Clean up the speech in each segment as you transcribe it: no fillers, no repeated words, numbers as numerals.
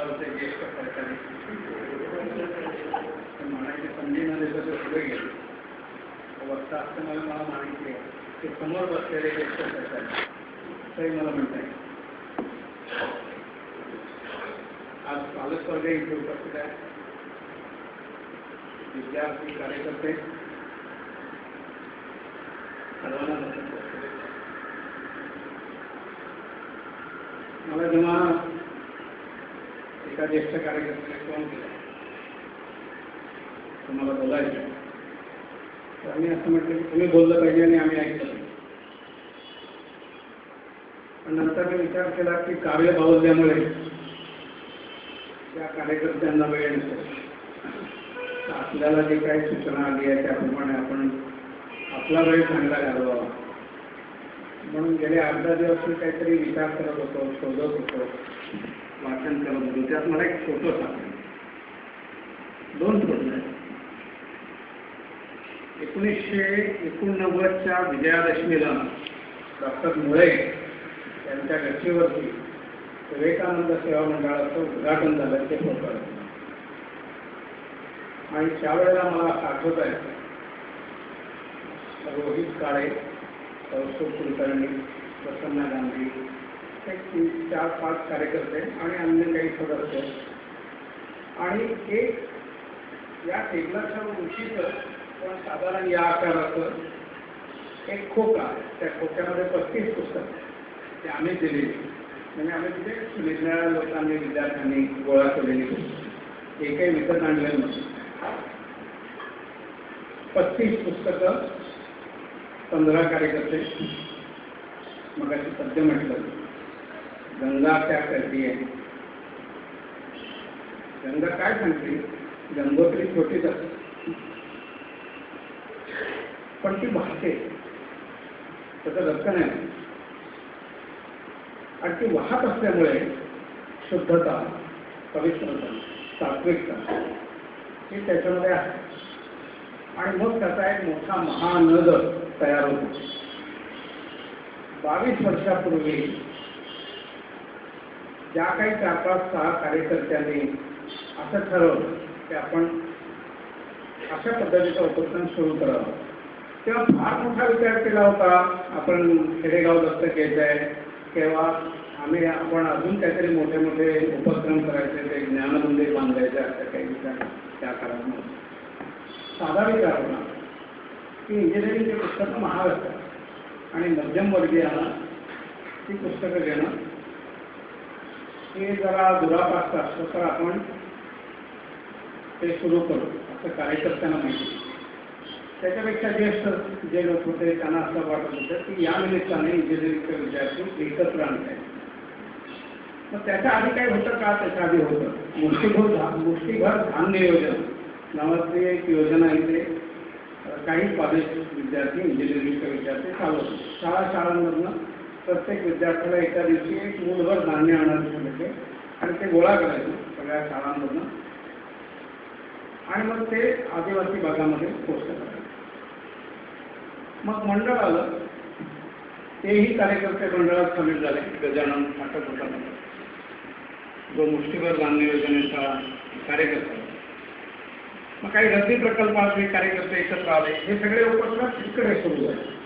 होते ज्येष्ठ सरकारी म्हणायचे संधीमध्ये जसं पुढे गेले वक्ता असताना मला माहिती आहे की समोर बसलेले ज्येष्ठ सरकारी असंही मला म्हणता येईल. आज पालकवर्ग इथे उपस्थित आहे, विद्यार्थी कार्यकर्ते सर्वांना मला जेव्हा एका ज्येष्ठ कार्यकर्त्याने फोन केला तुम्हाला बोलायचं तर आम्ही असं म्हटलं की तुम्ही बोललं पाहिजे आणि आम्ही ऐकलं. पण नंतर मी विचार केला की कार्य बाहुल्यामुळे त्या कार्यकर्त्यांना वेळ नसेल, आपल्याला जे काही सूचना आली आहे त्याप्रमाणे आपण आपला वेळ चांगला घालवावा म्हणून गेले 8-10 दिवस मी काहीतरी विचार करत होतो, शोधत होतो, वाचन करत होतो. त्यात मला एक फोटो सापडला, 2 फोटो आहेत. 1989च्या विजयादशमीला डॉक्टर मुळे यांच्या गच्चीवरती विवेकानंद सेवा मंडळाचं उद्घाटन झालं ते फोटो आहे. आणि त्यावेळेला मला आठवत आहे रोहित काळे, कौस्तुभ कुलकर्णी, प्रसन्ना गांधी, एक 4-5 कार्यकर्ते आणि अन्य काही सदस्य आणि एक या टेबलाच्या उंचीचं पण साधारण या आकाराचं एक खोका आहे. त्या खोक्यामध्ये 35 पुस्तकं ते आम्ही दिलेली, म्हणजे आम्ही तिथे निरनिराळ्या लोकांनी विद्यार्थ्यांनी गोळा केलेली पुस्तकं एकही विकत आणलेलं नव्हतं. 35 पुस्तकं, 15 कार्यकर्ते. मग अशी पद्य म्हटलं, गंगा क्या करती है. गंगा काय सांगते, गंगोत्री छोटीच असते पण ती वाहते, त्याचं रक्षण आहे आणि ती वाहत असल्यामुळे शुद्धता, पवित्रता, सात्विकता हे त्याच्यामध्ये आहे. आणि मग त्याचा एक मोठा महानद तयार होतो. 22 वर्षापूर्वी ज्या काही 4-5-6 कार्यकर्त्यांनी असं ठरवलं की आपण अशा पद्धतीचा उपक्रम सुरू करावा, तेव्हा फार मोठा विचार केला होता. आपण खेडेगाव दत्तक घ्यायचं आहे किंवा आपण अजून काहीतरी मोठे मोठे उपक्रम करायचे, ते ज्ञानमंदिर बांधायचे, असं काही विचार त्या काळात साधा विचार होता की इंजिनिअरिंगची पुस्तकं महाग असतात आणि मध्यमवर्गीयांना ती पुस्तकं घेणं हे जरा दुरापास्त असतं, तर आपण ते सुरू करू असं कार्यकर्त्यांना माहिती. त्याच्यापेक्षा ज्येष्ठ जे लोक होते त्यांना असं वाटत होतं की या निमित्ताने इंजिनिअरिंगचे विद्यार्थी एकत्र आणत आहेत. मग त्याच्या आधी काय होतं का, त्याच्या आधी होतं मुष्टीभर धान्य योजना नावाची एक योजना इथे काही कॉलेज विद्यार्थी, इंजिनिअरिंगचे विद्यार्थी चालवतो. शाळांमधनं प्रत्येक विद्यार्थ्याला एका दिवशी एक मूलभर धान्य आणायचे होते आणि ते गोळा करायचं सगळ्या शाळांमधनं आणि मग ते आदिवासी भागामध्ये पोचलं करायचं. मग मंडळ आलं, तेही कार्यकर्ते मंडळात सामील झाले. गजानन नाटक होता जो मुष्टीभर धान्य योजनेचा कार्यकर्ता. मग काही रद्दी प्रकल्पाचे कार्यकर्ते एकत्र आले. हे सगळे उपक्रम तिकडे सुरू झाले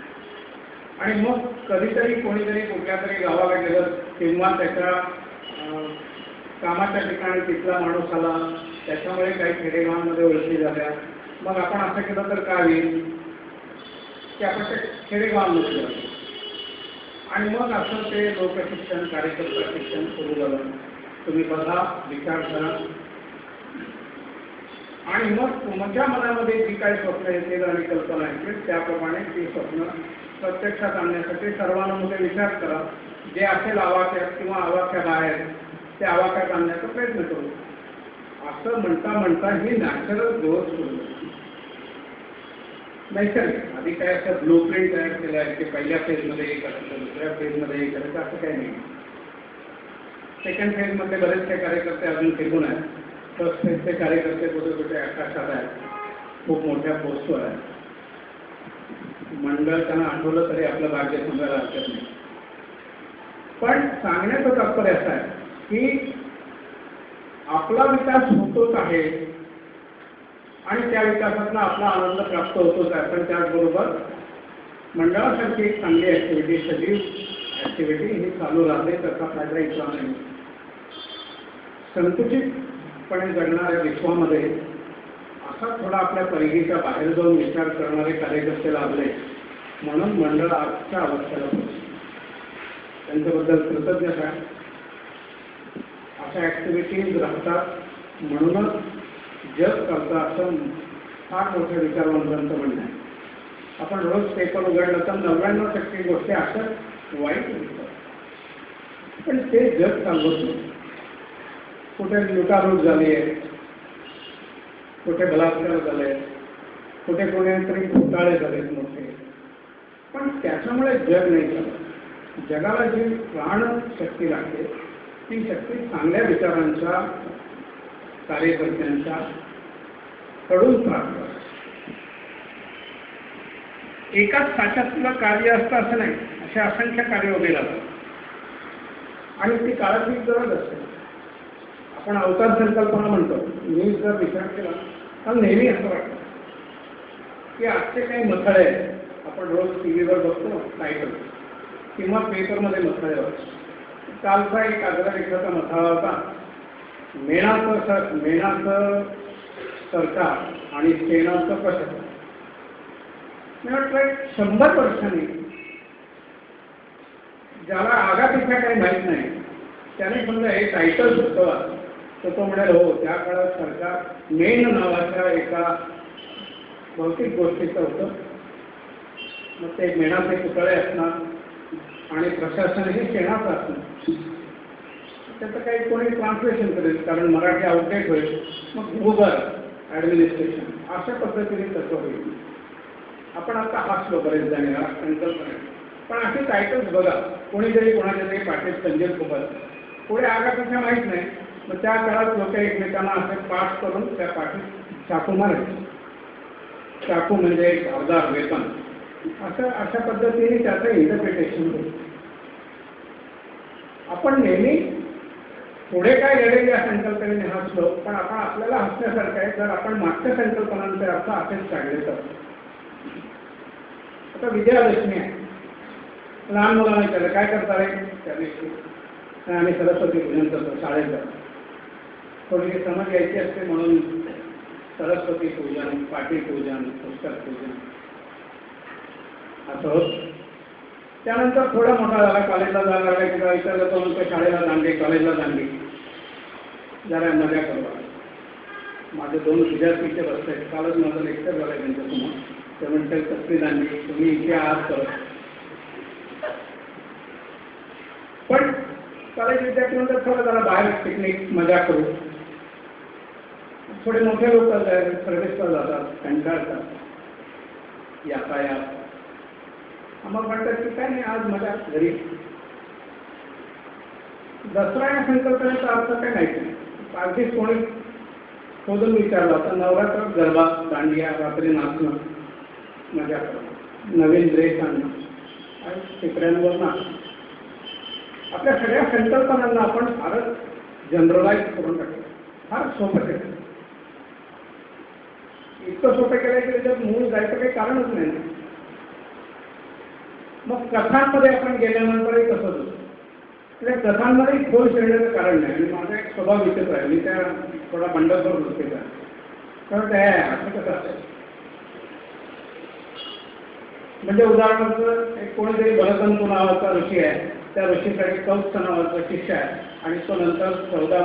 आणि मग कधीतरी कोणीतरी कुठल्या तरी गावाला गेलं किंवा त्याच्या कामाच्या ठिकाणी तिथला माणूस आला, त्याच्यामुळे काही खेडेगावांमध्ये ओळखी झाल्या. मग आपण असं केलं तर काय होईल की आपण ते खेडेगावांमध्ये जातो आणि मग असं ते लोकशिक्षण, कार्यकर्ता शिक्षण सुरू झालं. तुम्ही बघा, विचार करा आणि मग तुमच्या मनामध्ये जी काही स्वप्न येतील आणि कल्पना येतील त्याप्रमाणे ती स्वप्न प्रत्यक्षात आणण्यासाठी सर्वांमध्ये विचार करा. जे असेल आवाक्यात किंवा आवाक्या बाहेर ते आवाक्यात आणण्याचा प्रयत्न करू. असं म्हणता म्हणता ही नॅचरल ग्रोथ सुरू होती. नैसर्गिक. आधी काय असं ब्लू प्रिंट तयार केलं आहे की पहिल्या फेजमध्ये एक करायचं, दुसऱ्या फेजमध्ये एक करायचं, असं काही नाही. सेकंड फेजमध्ये बरेच काही कार्यकर्ते अजून फिरून आहेत. फर्स्ट फेजचे कार्यकर्ते कुठे कुठे आकाशात आहेत, खूप मोठ्या पोस्टवर आहेत. मंडळ त्यांना आठवलं तरी आपलं भाग्य सांगायला हरकत नाही. पण सांगण्याचं तात्पर्य असं आहे की आपला विकास होतोच आहे आणि त्या विकासातून आपला आनंद प्राप्त होतोच आहे, पण त्याचबरोबर मंडळासारखी एक चांगली ॲक्टिव्हिटी, सजीव ॲक्टिव्हिटी ही चालू राहते, त्याचा फायदा इतका नाही. संकुचितपणे जगणाऱ्या विश्वामध्ये असा थोडा आपल्या परिघीच्या बाहेर जाऊन विचार करणारे कार्यकर्ते लाभले, म्हणून मंडळ आजच्या अवस्थेला पोहोचले. त्यांच्याबद्दल कृतज्ञता आहे. अशा ॲक्टिव्हिटीज राहतात म्हणूनच जग करतं असं फार मोठ्या विचारवंतांचं म्हणणं आहे. आपण रोज पेपर उघडलं तर 99% गोष्टी अशाच वाईट दिसतात, पण ते जग चालवत नाही. कुठे लुटालूट झाली आहे, कुठे बलात्कार झाले, कुठे कोणीतरी घोटाळे झालेत मोठे, पण त्याच्यामुळे जग नाही चालत. जगाला जी प्राण शक्ती लागते ती शक्ती चांगल्या विचारांच्या, कार्यकर्त्यांच्या कडून प्राप्त असते. एकाच साच्यातलं कार्य असतं असं नाही, असे असंख्य कार्य उभे राहतात आणि ती काळाची गरज असते. आपण अवतार संकल्पना म्हणतो. मी जर विचार केला तर नेहमी असं वाटतं की आजचे काही मथळे आपण रोज टीव्हीवर बघतो, टायटल किंवा पेपरमध्ये मथळे वाचतो. कालचा एक आग्ररेखाचा मथळा होता, मेणाचं सरकार आणि शेणाचं प्रशासन. मी वाटलं 100 वर्षांनी ज्याला आगापिछा काही माहीत नाही त्याने समजा हे टायटल सुचवा तर तो म्हणाल हो, त्या काळात सरकार मेण नावाच्या एका भौतिक गोष्टीचं होतं, मग ते मेणाचे पुतळे असणार आणि प्रशासन हे शेणाचं असणार. त्याचं काही कोणी ट्रान्सलेशन करेल, कारण मराठी आउटडेट होईल, मग भूभार ॲडमिनिस्ट्रेशन अशा पद्धतीने तसं होईल. आपण आता हसलो बरेच जण संकल्पना, पण असे टायटल्स बघा, कोणीतरी कोणाच्या तरी पाठीत संजय खुबल, पुढे आगापेक्षा माहीत नाही. मग त्या काळात लोक एकमेकांना असे पाठ करून त्या पाठीत चाकू मारायचे. चाकू म्हणजे एक धारदार वेपन. अशा पद्धतीने त्याचं इंटरप्रिटेशन होईल. आपण नेहमी पुढे काय घडेल या संकल्पनेने हसलो, पण आपण आपल्याला हसण्यासारखं आहे जर आपण मागच्या संकल्पनांचे अर्थ असेच काढले तर. आता विजयादशमी आहे, लहान मुलांना विचारलं काय करता रे त्या दिवशी, आम्ही सरस्वती पूजन करतो शाळेत जातो. थोडी समज यायची असते म्हणून सरस्वती पूजन, पाटी पूजन, पुस्तक पूजन असं होत. त्यानंतर थोडा मोठा झाला, कॉलेजला जायला लागला किंवा विचारलं तो म्हणतो शाळेला दांडी, कॉलेजला दांडी, जरा मजा करवा. माझे 2 विद्यार्थीचे बसले, कालच माझं लेक्चर झालं त्यांच्यासमोर. ते म्हणतात कसली दांडी, तुम्ही इथे आहात करत. पण कॉलेज विद्यार्थी म्हणतात थोडं जरा बाहेर पिकनिक मजा करू. थोडे मोठे लोक सर्व्हिसला जातात, कंटाळतात, यातायात. आम्हाला म्हणतात की काय नाही आज मजा घरी. दसरा या संकल्पनेचा अर्थ काय माहिती नाही. अगदीच कोणी शोधून विचारला तर नवरात्र, गरबा, दांडिया, रात्री नाचणं, मजा करणं, नवीन ड्रेस आणणं आणि टिकड्यांवर नाचणं. आपल्या सगळ्या संकल्पनांना आपण फारच जनरलाइज करून टाकतो, फार सोपं केलं. इतकं सोपं केलं की त्याच्यात मूळ जायचं काही कारणच नाही. मग कथांमध्ये आपण गेल्यानंतरही तसंच होतं. त्या कथांमध्ये खोल शिरण्याचं कारण नाही. आणि माझा एक स्वभाव विचित्र आहे, मी त्या थोडा बंडखोर वृत्तीचा आहे. तर ते असं कसं असेल म्हणजे उदाहरणार्थ एक कोणीतरी भरतंतू नावाचा ऋषी आहे, त्या ऋषीकडे कौत्स नावाचा शिष्य आहे आणि तो नंतर 12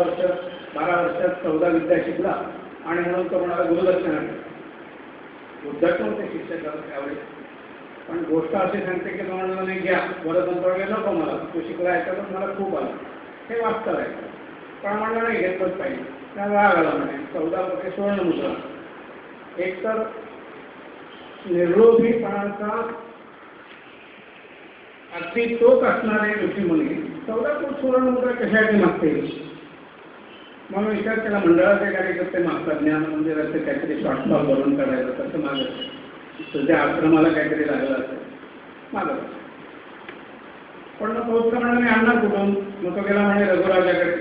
वर्षात 14 विद्या शिकला आणि म्हणून तो म्हणाला गुरुदक्षिणा उद्धट नव्हते शिष्य करत त्यावेळेस. पण गोष्ट अशी सांगते की तुम्हाला नाही घ्या, भरतंतुला नको मला, तू शिकला याच्यातच मला खूप आला, हे वास्तव आहे. पण म्हणलं नाही घेतलंच पाहिजे. त्या राग आला म्हणे. 14 वर्षे सुवर्ण मुद्रा. एक तर निर्लोभीपणाचा अगदी टोक असणारे ऋषीमुनी 14 कोटी सुवर्ण मुद्रा कशासाठी मागते. मग विचार केला मंडळाचे कार्यकर्ते मागतात, ज्ञान मंदिराचे काहीतरी शॉर्टफॉल भरून काढायचं, तसं मागत तुझ्या आश्रमाला काहीतरी लागलं असेल मागत. पण मग तोच म्हणाला मी आणणार कुठून. मग तो गेला म्हणे रघुराजाकडे.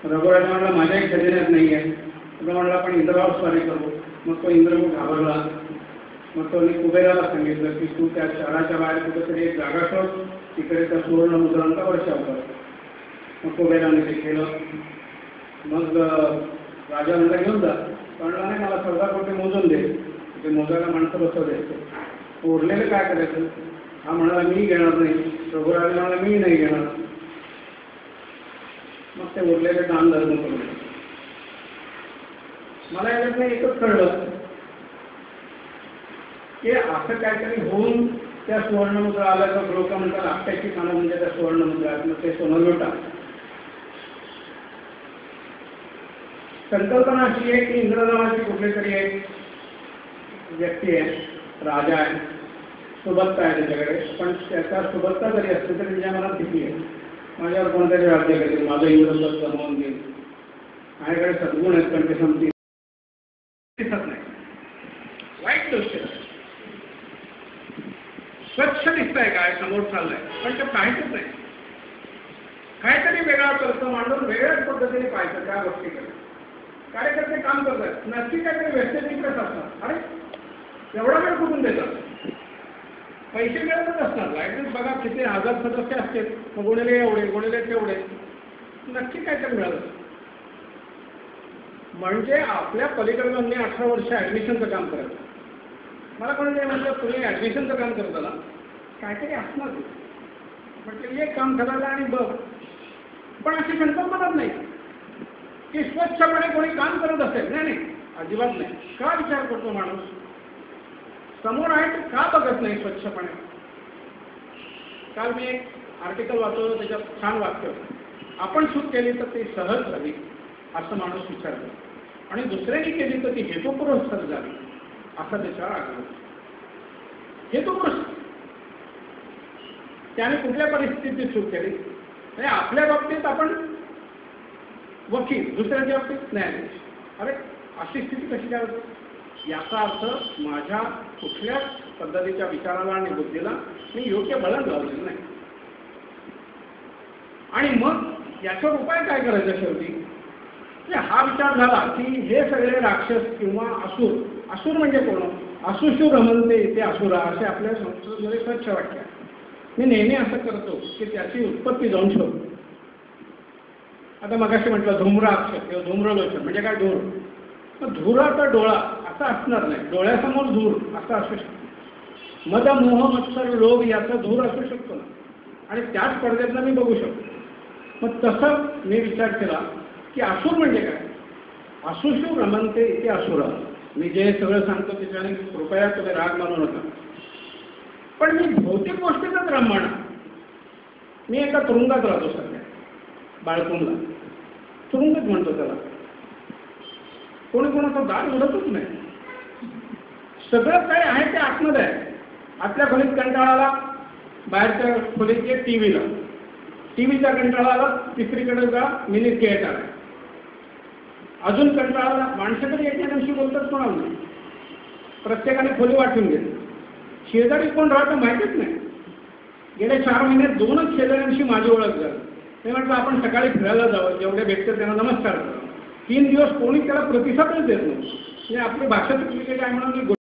रघुराज म्हणला माझ्याही खजिन्यात नाही आहे. म्हणला पण इंद्रावर स्वारी करू. मग तो इंद्र खूप घाबरला. मग तो कुबेराला सांगितलं की तू त्या शहराच्या बाहेर कुठेतरी एक जागा शोध, तिकडे त्या सुवर्ण मुद्रांचा वर्षाव कर. मग कुबेराने ते केलं. मग राजा म्हणला घेऊन जा. म्हणला नाही, मला 14 कोटी मोजून दे. ते मोजायला माणसं बसवले. उरलेलं काय करायचं? हा म्हणाला मी घेणार नाही. रघुराज म्हणाला मी नाही घेणार. मग ते उरलेले दान धर्म करून मला याच्यात नाही एकच कळलं की असं काहीतरी होऊन त्या सुवर्णमुद्रा आल्या तर लोक म्हणतात आपट्याची कानं म्हणजे त्या सुवर्णमुद्रा आहेत, मग ते सोनं लुटा. संकल्पना अशी आहे की इंद्र नावाची कुठली तरी एक व्यक्ती आहे, राजा आहे, सुबत्ता आहे त्याच्याकडे. पण त्याचा सुबत्ता जरी असली तरी त्याच्या मनात भीती आहे, माझ्यावर कोणतरी राज्य करेल, माझं इंद्रपद जमवून घेईल. माझ्याकडे सद्गुण आहेत पण ते संपतील दिसत नाही. वाईट दृश्य स्वच्छ दिसतंय काय समोर चाललंय, पण ते पाहायचंच नाही. काहीतरी वेगळा करतो मांडून वेगळ्याच पद्धतीने पाहायचं त्या गोष्टीकडे. कार्यकर्ते काम करतात, नक्की काहीतरी व्यस्तचित्रच असणार. अरे एवढा वेळ कुठून देतात? पैसे मिळतच असणार. लायब्ररीत बघा किती हजार सदस्य असतील, मग गुणिले एवढे गुणिले तेवढे, नक्की काहीतरी मिळालं. म्हणजे आपल्या पलीकडे 18 वर्ष ॲडमिशनचं काम करायचं. मला कोणी म्हटलं तुम्ही ॲडमिशनचं काम करत आला, काहीतरी असणार म्हटलं एक काम करायला आणि बघ. पण अशी संकल्पनाच नाही की स्वच्छपणे कोणी काम करत असेल. नाही नाही, अजिबात नाही. का विचार करतो माणूस? समोर आहे तर का बघत नाही स्वच्छपणे? काल मी एक आर्टिकल वाचवलं, त्याच्यात छान वाक्य होतं, आपण चूक केली तर ती सहज झाली असं माणूस विचारतो, आणि दुसऱ्याने केली तर ती हेतुपुरस्सर झाली असं त्याच्यावर आढळलं. हेतुपुरस्सर त्याने कुठल्या परिस्थितीत चूक केली? म्हणजे आपल्या बाबतीत आपण वकील, दुसऱ्याच्या बाबतीत न्यायाधीश. अरे अशी स्थिती कशी काय होती? याचा अर्थ माझ्या कुठल्याच पद्धतीच्या विचाराला आणि बुद्धीला मी योग्य बळण लावलेलं नाही. आणि मग याच्यावर उपाय काय करायचा शेवटी? हा विचार झाला की हे सगळे राक्षस किंवा असुर, असुर म्हणजे कोण? असुशू रमनते ते असुरा असे आपल्या संस्कृतमध्ये स्वच्छ वाक्य. मी नेहमी असं करतो की त्याची उत्पत्ती जाऊन शोध. आता मगाशी म्हटलं धूम्राक्ष किंवा धूम्रलोचन म्हणजे काय? धूर. मग धुराचा डोळा असा असणार नाही, डोळ्यासमोर धूर असं असू शकतो. मद मोह मत्सर लोभ याचा धूर असू शकतो ना, आणि त्याच पडद्यातनं मी बघू शकतो. मग तसं मी विचार केला की असुर म्हणजे काय? असुशू रमनते इथे असुरा. मी जे सगळं सांगतो त्याच्याने कृपया तुम्ही राग मानू नका. पण मी भौतिक गोष्टीतच रममाण. मी एका तुरुंगात राहतो सध्या, बाळकुंडला. तुरुंगच म्हणतो त्याला. कोणी कोणाचं दार उडतच नाही. सगळं काय आहे ते आतमध्ये आहे. आतल्या खोलीत कंटाळाला, बाहेरच्या खोलीत टीव्हीला, टीव्हीचा कंटाळाला तिसरीकडे जा मिनी थिएटर आहे. अजून कंटाळाला माणसं तरी एकमेकांशी बोलतात कोणाला नाही. प्रत्येकाने खोली वाटून घेतली. शेजारी कोण राहतं माहितीच नाही. गेल्या 4 महिन्यात 2च शेजाऱ्यांशी माझी ओळख झाली. ते म्हटलं आपण सकाळी फिरायला जावं, जेवढे भेटतं त्यांना नमस्कार करा. 3 दिवस कोणी त्याला प्रतिसादच देत नाही. आपली भाषा चुकली काय म्हणून